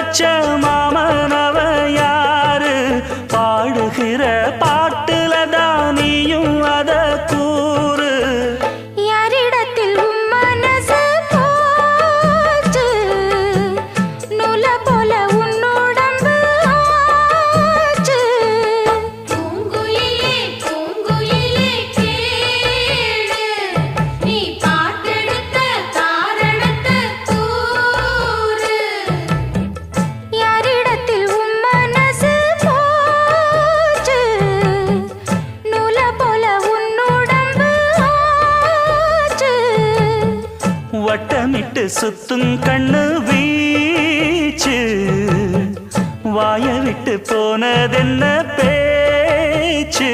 வச்ச மாமனவ யாரு பாடுகிற பாட்டுல தானியும் அத கூறு யாரிடத்தில் உன் மனசு போச்சு நூல போல உன் உடம்பு ஆச்சு பூங்குயிலே பூங்குயிலே கேளு நீ பாட்டெடுத்த காரணத்தை கூறு யாரிடத்தில் உன் மனசு போச்சு நூல போல உன் உடம்பு ஆச்சு வட்டமிட்டு சுத்தும் கண்ணு வீச்சு வாய விட்டு போனதென்ன பேச்சு